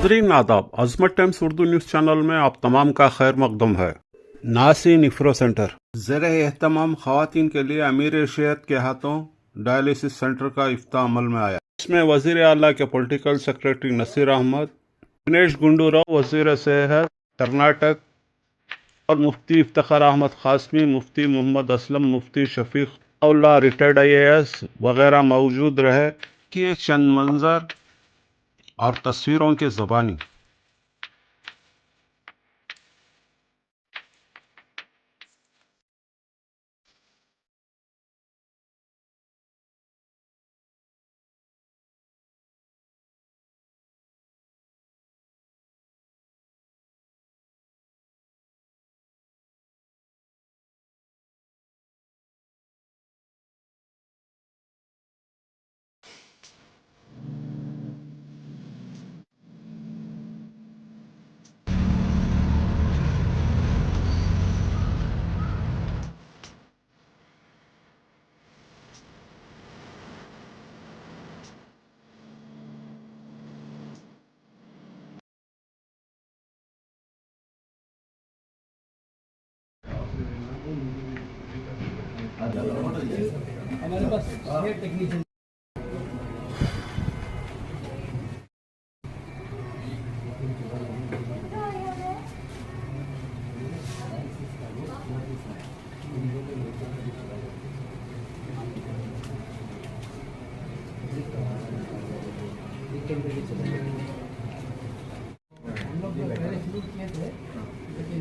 नाजरीन आदाब, अजमत times Urdu news channel में आप तमाम का खैर मकदम है। नासी निफ्रो सेंटर ज़ेर एहतमाम ख़वातीन के लिए अमीर एशियत के हाथों डायलिसिस सेंटर का इफ्ताह अमल में आया। इसमें वज़ीर आला के पॉलिटिकल सेक्रेटरी नसीर अहमद, दिनेश गुंडूराव वज़ीर सेहत कर्नाटक और मुफ्ती इफ्तिखार अहमद क़ासमी, मुफ्ती मोहम्मद असलम, मुफ्ती शफीक अल्लाह रिटायर्ड IAS वगैरह मौजूद रहे कि चंद मंजर और तस्वीरों की ज़बानी। हमारे पास टेक्नीशियन हम लोग पहले शुरू किए थे, लेकिन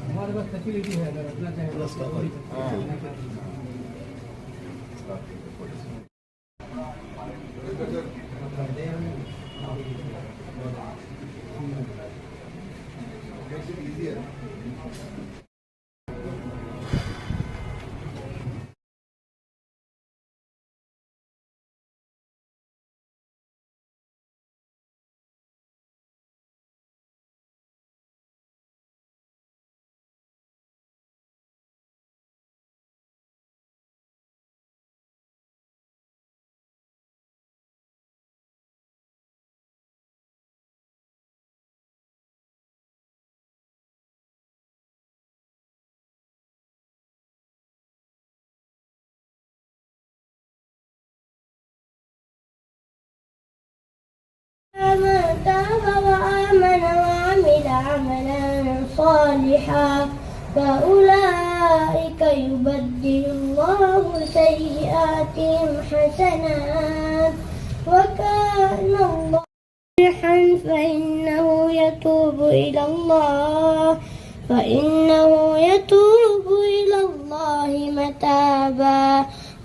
हमारे पास फैसिलिटी है, अगर अपना चाहे من تاب وآمن وعمل عملا صالحا فأولئك يبدل الله سيئاتهم حسنات وكان الله صالحا فإنه يتوب إلى الله متابا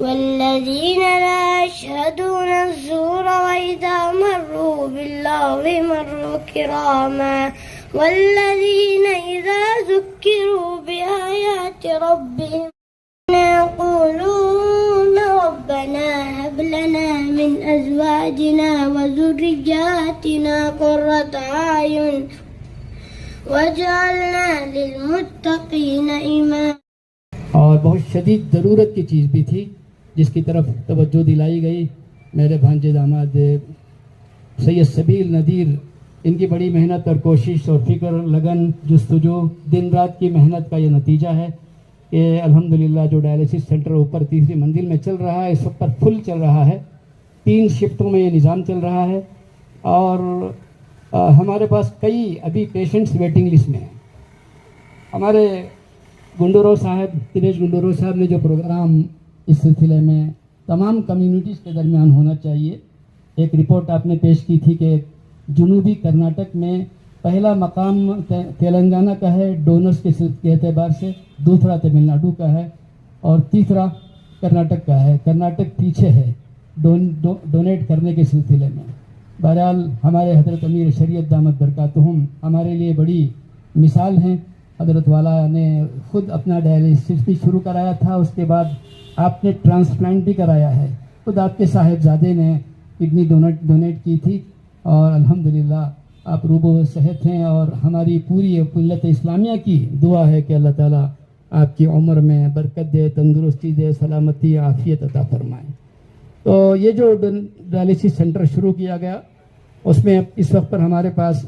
والذين لا يشهدون الزور وإذا مروا باللغو مروا كراما والذين إذا ذكروا بآيات ربهم يقولون ربنا هب لنا من أزواجنا وذرياتنا قرة أعين واجعلنا للمتقين إماما. اور بہت شدید ضرورت کی چیز بھی تھی جس کی طرف توجہ دلائی گئی. میرے بھانجے داماد سید سبیل ندیر، ان کی بڑی محنت اور کوشش اور فکر، لگن، جستجو، دن رات کی محنت کا یہ نتیجہ ہے کہ الحمدللہ جو ڈائلیسس سینٹر اوپر تیسری منزل میں چل رہا ہے، اس وقت پر فل چل رہا ہے. 3 شفٹوں میں یہ نظام چل رہا ہے اور ہمارے پاس کئی ابھی پیشنٹس ویٹنگ لسٹ میں ہیں. ہمارے گنڈورو صاحب، دنیش گنڈورو صاحب نے جو پروگرام اس سلسلے میں تمام کمیونٹیز کے درمیان ہونا چاہیے، ایک رپورٹ آپ نے پیش کی تھی کہ جنوبی کرناٹک میں پہلا مقام تلنگانہ کا ہے ڈونرز کے اعتبار سے، دوسرا تمل ناڈو کا ہے اور تیسرا کرناٹک کا ہے. کرناٹک پیچھے ہے ڈونیٹ کرنے کے سلسلے میں. بہرحال ہمارے حضرت امیر شریعت دامت برکاتہم ہمارے لیے بڑی مثال ہیں. حضرت والا نے خود اپنا ڈائلیسس بھی شروع کرایا تھا، اس کے بعد آپ نے ٹرانسپلانٹ بھی کرایا ہے. خود آپ کے صاحبزادے نے کڈنی ڈونیٹ کی تھی اور الحمدللہ آپ روبو صحت ہیں. اور ہماری پوری ملت اسلامیہ کی دعا ہے کہ اللہ تعالیٰ آپ کی عمر میں برکت دے، تندرستی دے، سلامتی عافیت عطا فرمائے. तो ये जो डायलिसिस सेंटर शुरू किया गया उसमें इस वक्त पर हमारे पास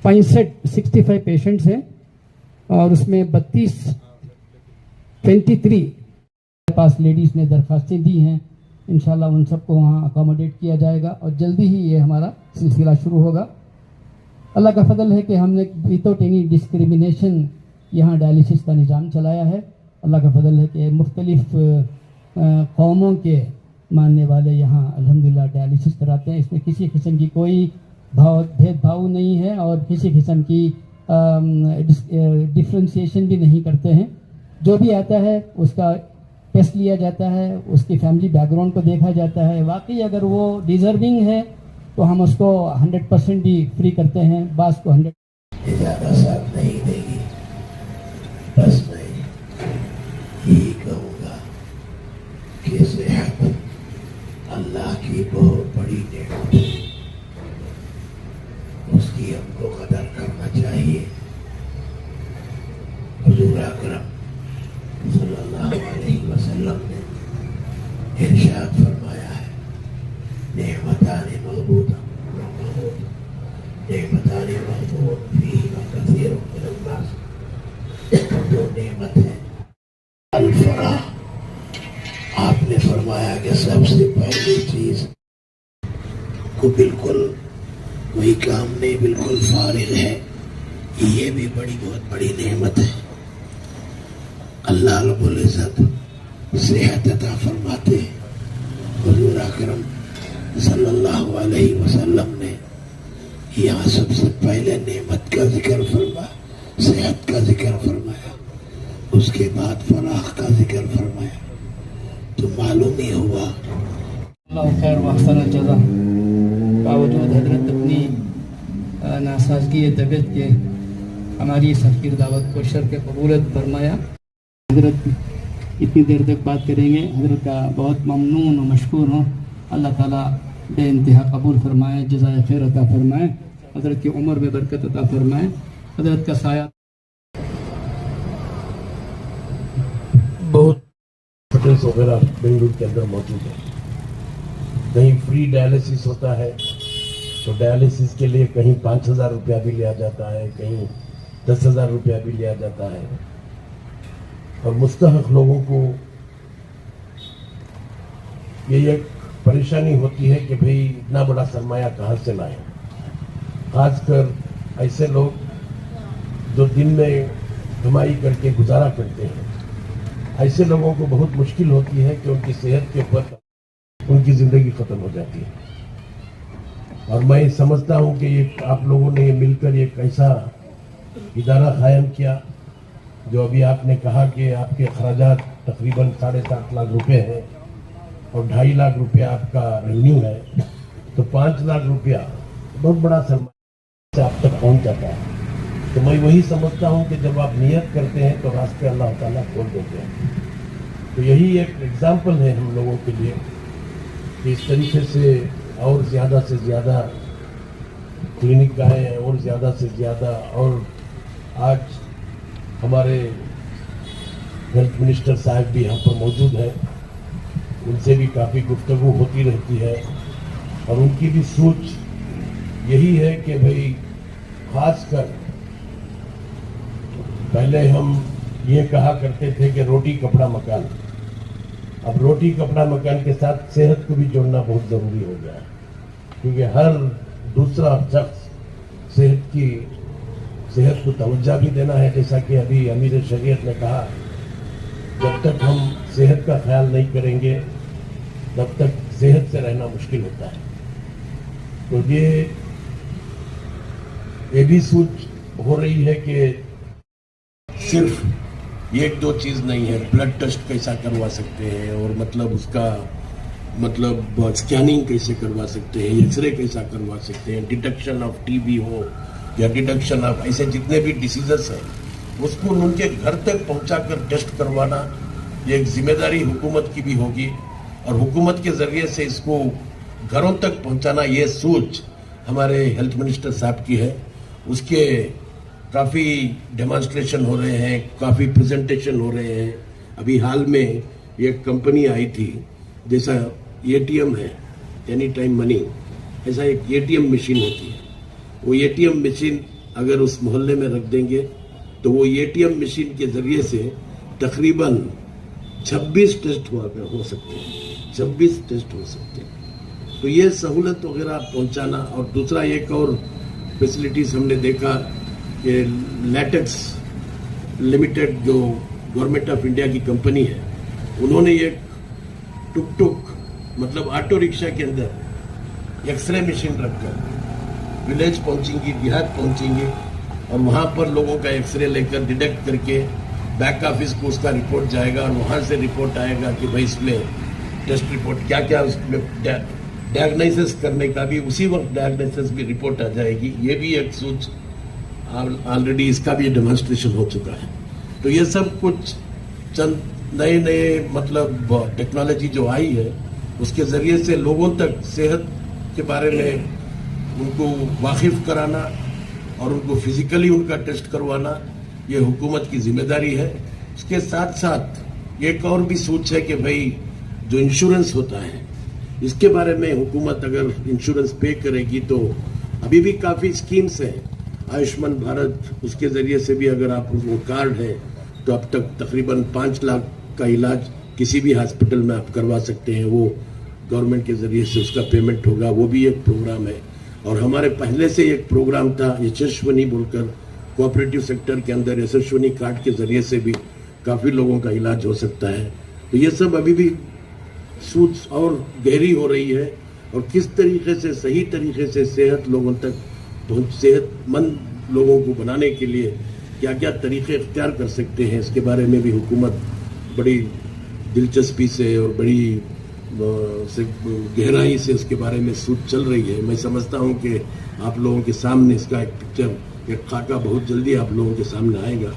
65 पेशेंट्स हैं और उसमें 23 पास लेडीज़ ने दरख्वास्तें दी हैं। इंशाल्लाह उन सबको वहाँ अकोमोडेट किया जाएगा और जल्दी ही ये हमारा सिलसिला शुरू होगा। अल्लाह का फजल है कि हमने विदाउट एनी डिस्क्रिमिनेशन यहाँ डायलिसिस का निज़ाम चलाया है। अल्लाह का फजल है कि मुख्तलिफ कौमों के मानने वाले यहाँ अल्हम्दुलिल्लाह डायलिसिस कराते हैं। इसमें किसी किस्म की कोई भेदभाव नहीं है और किसी किस्म की डिफ्रेंशिएशन भी नहीं करते हैं। जो भी आता है उसका टेस्ट लिया जाता है, उसकी फैमिली बैकग्राउंड को देखा जाता है। वाकई अगर वो डिज़र्विंग है तो हम उसको 100% भी फ्री करते हैं। बास को 100 ज़्यादा साथ नहीं देगी। बस मैं यही कहूँगा कि सेहत अल्लाह की बहुत बड़ी नेमत है, उसकी हमको कदर करना चाहिए। हुजूर अकरम सल्लल्लाहु अलैहि वसल्लम ने इरशाद फरमाया है, नेमताने मग़बूता नेमताने मग़बून फ़ीहिमा कसीरुम मिनन नास। दो नेमत है अल-फराह, आपने फरमाया कि सबसे पहली चीज को बिल्कुल कोई काम नहीं, बिल्कुल फारिग है, ये भी बहुत बड़ी नेमत है। अल्लाह रब्बुल इज़्ज़त सेहत अता फरमाते हैं। हुज़ूर अकरम सल्लल्लाहु अलैहि वसल्लम ने यहाँ सबसे पहले नेमत का जिक्र फरमाया, सेहत का जिक्र फरमाया, उसके बाद फराख का जिक्र फरमाया। तो मालूम ही हुआ खैर वहसन जज़ा बावजूद हजरत अपनी नासाजगी तबीयत के हमारी इस हकीर दावत को शर के कबूलत फरमाया। हजरत इतनी देर तक बात करेंगे। हजरत का बहुत ममनून और मशकूर हूँ। अल्लाह ताला बे इंतहा कबूल फरमाए, जज़ाए खैर अता फरमाए, हजरत की उम्र में बरकत अता फरमाए, हजरत का साया बहुत हॉस्पिटल्स वगैरह बेंगलुरु के अंदर मौजूद है। कहीं फ्री डायलिसिस होता है तो डायलिसिस के लिए कहीं 5,000 रुपया भी लिया जाता है, कहीं 10,000 रुपया भी लिया जाता है। और मुस्तहक लोगों को ये एक परेशानी होती है कि भाई इतना बड़ा सरमाया कहाँ से लाएं। खासकर ऐसे लोग जो दिन में कमाई करके गुजारा करते हैं, ऐसे लोगों को बहुत मुश्किल होती है कि उनकी सेहत के ऊपर उनकी ज़िंदगी ख़त्म हो जाती है। और मैं समझता हूँ कि ये आप लोगों ने मिलकर एक ऐसा इदारा कायम किया, जो अभी आपने कहा कि आपके खर्चात तकरीबन 7.5 लाख रुपए हैं और 2.5 लाख रुपया आपका रेवेन्यू है, तो 5 लाख रुपया बहुत बड़ा सरमाया आप तक पहुँच जाता है। तो मैं वही समझता हूँ कि जब आप नियत करते हैं तो रास्ते अल्लाह ताला खोल देते हैं। तो यही एक एग्जाम्पल है हम लोगों के लिए कि इस तरीके से और ज़्यादा से ज़्यादा क्लिनिक आए और ज़्यादा से ज़्यादा। और आज हमारे हेल्थ मिनिस्टर साहब भी यहाँ पर मौजूद हैं, उनसे भी काफ़ी गुफ्तगू होती रहती है और उनकी भी सोच यही है कि भाई खासकर पहले हम ये कहा करते थे कि रोटी कपड़ा मकान, अब रोटी कपड़ा मकान के साथ सेहत को भी जोड़ना बहुत ज़रूरी हो गया है, क्योंकि हर दूसरा शख्स सेहत को तवज्जो भी देना है। जैसा कि अभी अमीर शरीयत ने कहा, जब तक हम सेहत का ख्याल नहीं करेंगे तब तक सेहत से रहना मुश्किल होता है। तो ये भी सोच हो रही है कि सिर्फ एक दो चीज़ नहीं है, ब्लड टेस्ट कैसा करवा सकते हैं और मतलब उसका स्कैनिंग कैसे करवा सकते हैं, एक्सरे कैसा करवा सकते हैं, डिटेक्शन ऑफ टीबी हो या डिटेक्शन ऑफ ऐसे जितने भी डिसीजेस हैं उसको उनके घर तक पहुंचाकर टेस्ट करवाना, ये एक जिम्मेदारी हुकूमत की भी होगी और हुकूमत के ज़रिए से इसको घरों तक पहुंचाना, ये सोच हमारे हेल्थ मिनिस्टर साहब की है। उसके काफ़ी डेमोन्स्ट्रेशन हो रहे हैं, काफ़ी प्रेजेंटेशन हो रहे हैं। अभी हाल में एक कंपनी आई थी, जैसा एटीएम है एनी टाइम मनी, ऐसा एक एटीएम मशीन होती है। वो एटीएम मशीन अगर उस मोहल्ले में रख देंगे तो वो एटीएम मशीन के जरिए से तकरीबन 26 टेस्ट हो सकते हैं, 26 टेस्ट हो सकते हैं। तो ये सहूलत वगैरह पहुंचाना, और दूसरा एक और फैसिलिटीज हमने देखा कि लैटेक्स लिमिटेड जो गवर्नमेंट ऑफ इंडिया की कंपनी है, उन्होंने एक टुक टुक मतलब ऑटो रिक्शा के अंदर एक्सरे मशीन रखकर विलेज पहुंचेंगी, देहात पहुंचेंगी, और वहां पर लोगों का एक्सरे लेकर डिटेक्ट करके बैक ऑफिस को उसका रिपोर्ट जाएगा, और वहां से रिपोर्ट आएगा कि भाई इसमें टेस्ट रिपोर्ट क्या क्या, उसमें डायग्नोसिस करने का भी उसी वक्त डायग्नोसिस भी रिपोर्ट आ जाएगी। ये भी एक सोच ऑलरेडी इसका भी डेमोन्स्ट्रेशन हो चुका है। तो ये सब कुछ चंद नए नए मतलब टेक्नोलॉजी जो आई है, उसके जरिए से लोगों तक सेहत के बारे में उनको वाकिफ कराना और उनको फिजिकली उनका टेस्ट करवाना, ये हुकूमत की जिम्मेदारी है। इसके साथ साथ एक और भी सोच है कि भाई जो इंश्योरेंस होता है, इसके बारे में हुकूमत अगर इंश्योरेंस पे करेगी तो अभी भी काफ़ी स्कीम्स हैं, आयुष्मान भारत, उसके ज़रिए से भी अगर आप वो कार्ड है तो अब तक तकरीबन 5 लाख का इलाज किसी भी हॉस्पिटल में आप करवा सकते हैं। वो गवर्नमेंट के ज़रिए से उसका पेमेंट होगा, वो भी एक प्रोग्राम है। और हमारे पहले से एक प्रोग्राम था यशस्विनी बोलकर, कोऑपरेटिव सेक्टर के अंदर यशस्विनी कार्ड के ज़रिए से भी काफ़ी लोगों का इलाज हो सकता है। तो ये सब अभी भी सूच और गहरी हो रही है, और किस तरीके से सही तरीके से सेहत लोगों तक सेहतमंद लोगों को बनाने के लिए क्या क्या तरीके इख्तियार कर सकते हैं, इसके बारे में भी हुकूमत बड़ी दिलचस्पी से और बड़ी गहराई से इसके बारे में सोच चल रही है। मैं समझता हूं कि आप लोगों के सामने इसका एक पिक्चर, एक खाका बहुत जल्दी आप लोगों के सामने आएगा।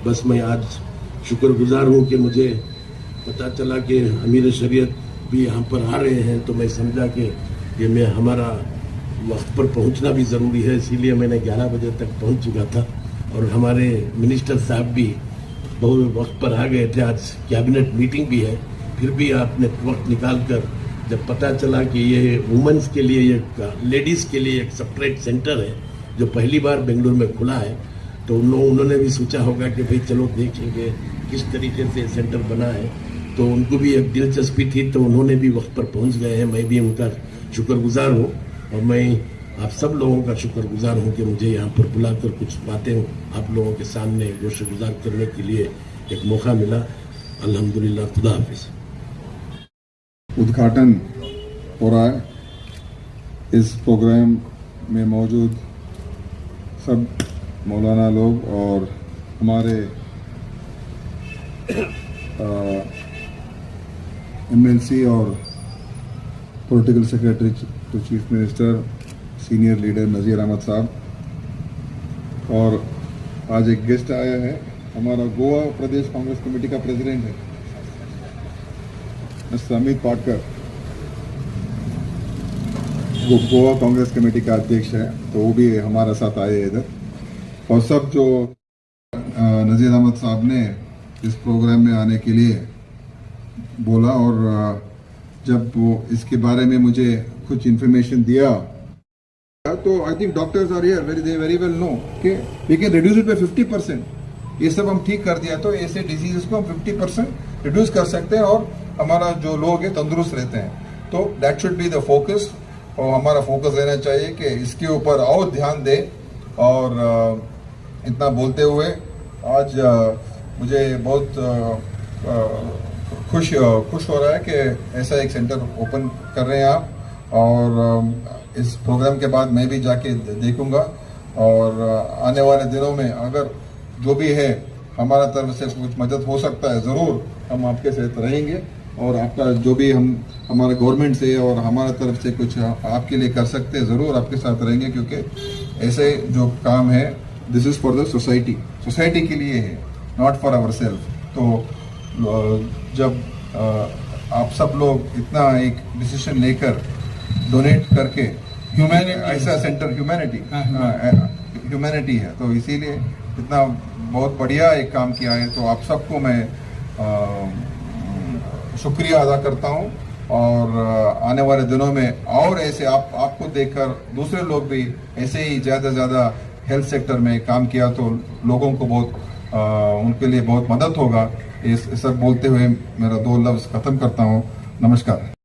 बस मैं आज शुक्रगुजार हूं कि मुझे पता चला कि अमीर शरीयत भी यहाँ पर आ रहे हैं, तो मैं समझा कि ये मैं हमारा वक्त पर पहुँचना भी ज़रूरी है, इसीलिए मैंने 11 बजे तक पहुँच चुका था। और हमारे मिनिस्टर साहब भी बहुत वक्त पर आ गए थे, आज कैबिनेट मीटिंग भी है, फिर भी आपने वक्त निकाल कर, जब पता चला कि ये वुमेंस के लिए, एक लेडीज़ के लिए एक सेपरेट सेंटर है जो पहली बार बेंगलुरु में खुला है, तो उन्होंने भी सोचा होगा कि भाई चलो देखेंगे किस तरीके से सेंटर बना है। तो उनको भी एक दिलचस्पी थी, तो उन्होंने भी वक्त पर पहुंच गए हैं। मैं भी उनका शुक्रगुजार हूँ, और मैं आप सब लोगों का शुक्रगुजार हूँ कि मुझे यहाँ पर बुलाकर कुछ बातें आप लोगों के सामने गोशगुजार करने के लिए एक मौका मिला। अल्हम्दुलिल्लाह, खुदा हाफिज़। उद्घाटन हो रहा है। इस प्रोग्राम में मौजूद सब मौलाना लोग और हमारे एमएलसी और political secretary to chief minister, senior leader Nazir Ahmad साहब, और आज एक गेस्ट आया है, हमारा गोवा प्रदेश कांग्रेस कमेटी का प्रेसिडेंट है मिस्टर अमित पाटकर, गोवा कांग्रेस कमेटी का अध्यक्ष है, तो वो भी हमारे साथ आए इधर। और सब जो नज़ीर अहमद साहब ने इस प्रोग्राम में आने के लिए बोला, और जब वो इसके बारे में मुझे कुछ इन्फॉर्मेशन दिया, तो I think doctors are here, very well know कि we can reduce it by 50%। ये सब हम ठीक कर दिया तो ऐसे डिजीजेस को हम 50% रिड्यूस कर सकते हैं, और हमारा जो लोग हैं तंदुरुस्त रहते हैं। तो that should be the focus, और हमारा फोकस रहना चाहिए कि इसके ऊपर और ध्यान दें। और इतना बोलते हुए आज मुझे बहुत खुश हो रहा है कि ऐसा एक सेंटर ओपन कर रहे हैं आप, और इस प्रोग्राम के बाद मैं भी जाके देखूंगा, और आने वाले दिनों में अगर जो भी है हमारा तरफ से कुछ मदद हो सकता है, ज़रूर हम आपके साथ रहेंगे, और आपका जो भी हम हमारे गवर्नमेंट से और हमारा तरफ से कुछ आपके लिए कर सकते हैं, ज़रूर आपके साथ रहेंगे, क्योंकि ऐसे जो काम है this is for the society के लिए है, नॉट फॉर आवर सेल्फ। तो जब आप सब लोग इतना एक डिसीजन लेकर डोनेट करके ऐसा सेंटर ह्यूमैनिटी है, तो इसीलिए इतना बहुत बढ़िया एक काम किया है। तो आप सबको मैं शुक्रिया अदा करता हूँ और आने वाले दिनों में और ऐसे आपको देखकर दूसरे लोग भी ऐसे ही ज़्यादा से ज़्यादा हेल्थ सेक्टर में काम किया तो लोगों को बहुत उनके लिए बहुत मदद होगा। ये सब बोलते हुए मेरा 2 लफ्ज़ ख़त्म करता हूँ। नमस्कार।